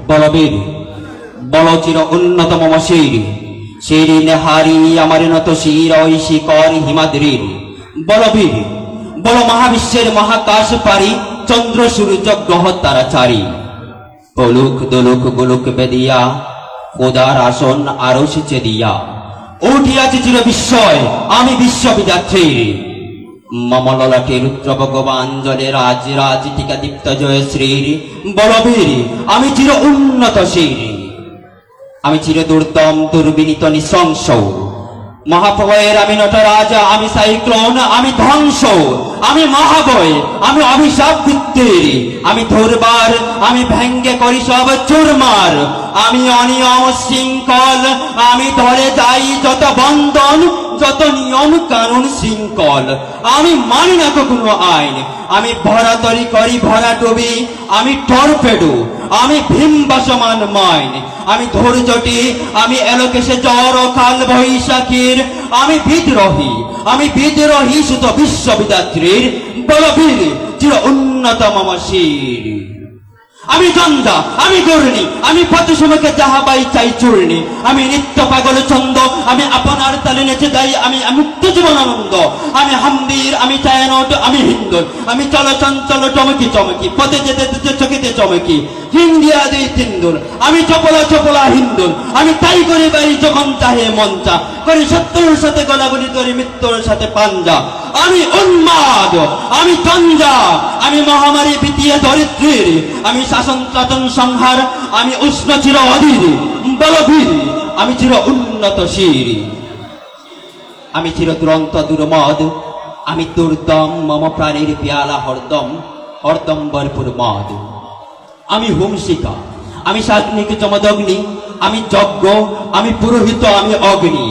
বলবীর বল চির উন্নত মম শির শির নেহারি আমার নত শির ঐশী কর হিমাদ্রির বলবীর বল মহাবিশ্বের মহাকাশ পারি চন্দ্র সূর্য গ্রহ তারা চারি পলুক দোলুক গোলুক বেদিয়া খোদার আসন আরশ চেদিয়া উঠিয়াছি চির বিস্ময় আমি বিশ্ববিদাত্রী মম ললাটে রুদ্র ভগবান জলে রাজ রাজ টিকা দীপ্ত জয় শ্রীর বলবীর আমি চির উন্নত শির আমি চির দুর্দম দুর্বিনীত নৃশংস মহাপ্রলয়ের আমি নটরাজ আমি সাইক্লোন আমি ধ্বংস আমি মহাবয় আমি অভিশাপ বৃত্তির আমি ধরবার আমি ভেঙ্গে করি সব চুরমার আমি অনিয়ম শৃঙ্খল আমি ধরে যাই যত বন্ধন যত নিয়ম কানুন শৃঙ্খল আমি মানি না কোনো আইন আমি ভরাতরি করি ভরাডুবি আমি টর্পেডো আমি ভীমবাসমান মাইন আমি ধৈর্যটি আমি এলোকেশে জ্বর কাল বৈশাখীর আমি বিদ্রোহী সুত বিশ্ববিদাত্রীর বলবীর চির উন্নত মম শির আমি জঞ্জা আমি গর্ণি আমি পথ সমকে যাহা পাই চাই চূর্ণি আমি নিত্য পাগল ছন্দ আমি আপনার তালে নেচে যাই আমি মুক্ত জীবন আনন্দ আমি হামদির আমি ছায়ানট আমি হিন্দুর আমি চল চঞ্চল চমকি চমকি পথে যেতে যেতে চকিতে চমকি হিন্দিয়া দিই তিন্দুর আমি চপলা চপলা হিন্দুর আমি তাই করি বাড়ি যখন চাহে মঞ্চা করি সত্যর সাথে গলাগলি করি মৃত্যুর সাথে পাঞ্জা আমি উন্মাদ আমি তঞ্জা আমি মহামারী বিতিয়ে দরিদ্রীর আমি শাসন শাসন সংহার আমি উষ্ণ চির অধীর বলবীর আমি চির উন্নত শির আমি চির দুরন্ত দুর্মদ আমি দুর্দম মম প্রাণীর পেয়ালা হরদম হরদম ভরপুর মদ আমি হুমশিকা আমি সাগ্নিক চমদগ্নি আমি যজ্ঞ আমি পুরোহিত আমি অগ্নি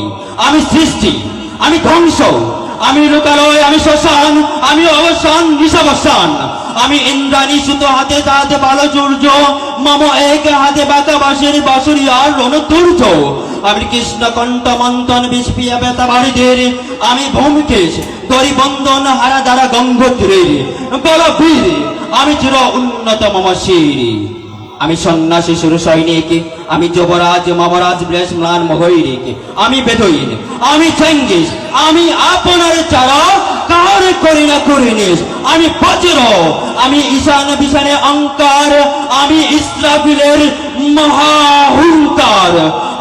আমি সৃষ্টি আমি ধ্বংস আমি লোকালয় আমি শ্মশান আমি অবসান নিশাবসান আমি ইন্দ্রাণী সুত হাতে তাতে বালো সূর্য মম এক হাতে বাঁকা বাঁশের বাঁশুরি আর রণতুর্য আমি কৃষ্ণ কণ্ঠ মন্থন বিস্পিয়া বেতা বাড়িদের আমি ভূমিকেশ দরিবন্ধন হারা দ্বারা গঙ্গোত্রীর বলবীর আমি চির উন্নত মম শির আমি সন্ন্যাসী সুর সৈনিক আমি যুবরাজ মমরাজ ব্লেশ ম্লান মহৈরিক আমি বেদইন আমি চেঙ্গিস আমি আপনার চারা কার করি না করিনিস আমি বজ্র আমি ঈশান বিশানে অঙ্কার আমি ইসরাফিলের মহাহুঙ্কার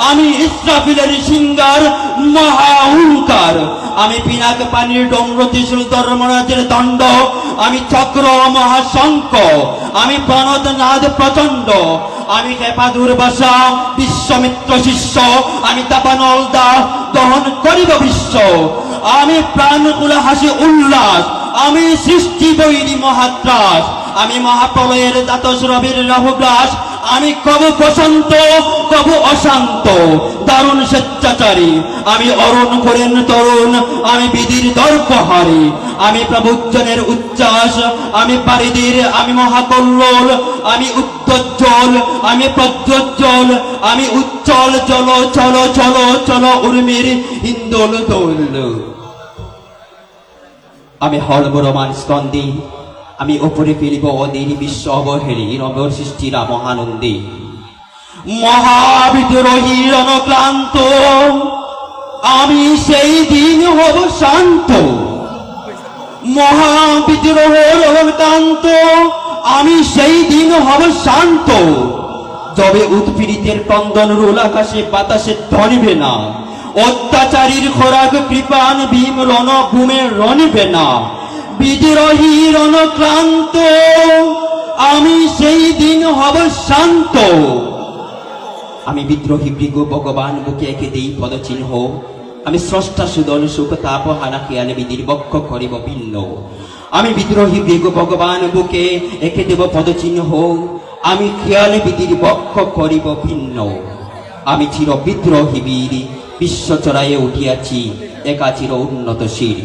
আমি ইসরাফিলের সিঙ্গার মহাহুঙ্কার আমি পিনাক পানির ডম্র ত্রিশূল ধর্মরাজের দণ্ড আমি চক্র মহাশঙ্ক আমি প্রণত নাদ প্রচণ্ড আমি খেপা দুর্বাসা বিশ্বমিত্র শিষ্য আমি দাবানল দাহ দহন করিব বিশ্ব আমি প্রাণকুল হাসি উল্লাস আমি সৃষ্টি বৈরী মহাত্রাস আমি মহাপ্রলয়ের দাতস রবির রাহুগ্রাস আমি কবু বসন্ত কবু অশান্ত দারুণ স্বেচ্ছাচারী আমি অরুণ করেন তরুণ আমি বিধির দর্পহারী আমি প্রবুজ্জনের উচ্ছ্বাস আমি পারিদির আমি মহাকল্লোল আমি উত্তজ্জ্বল আমি প্রজ্জ্বল আমি উচ্চল চল চল চল চল উর্মির হিন্দোল দোল আমি হলব রোমান স্কন্দী আমি উপরে ফিরিব অধীর বিশ্ব অবহেলী নবর সৃষ্টিরা মহানন্দী মহাবিদ্রোহী রণক্লান্ত আমি সেই দিন হব শান্ত মহাবিদ্রোহ রণক্লান্ত আমি সেই দিন হব শান্ত যবে উৎপীড়িতের ক্রন্দন রোল আকাশে বাতাসে ধরিবে না অত্যাচারীর খোরাক কৃপান ভীম রণভূমে রণিবে না বিদ্রোহী রণক্লান্ত আমি সেই দিন হব শান্ত আমি বিদ্রোহী মৃগ ভগবান বুকে একে দেই পদচিহ্ন আমি স্রষ্টা সুদল সুখ তাপ হানা খেয়ালে বিধির বক্ষ করিব ভিন্ন আমি বিদ্রোহী মৃগ ভগবান বুকে একে দেব পদচিহ্ন আমি খেয়ালে বিধির বক্ষ করিব ভিন্ন আমি চির বিদ্রোহী বীর বিশ্ব চড়াইয়ে উঠিয়াছি একা চির উন্নত শির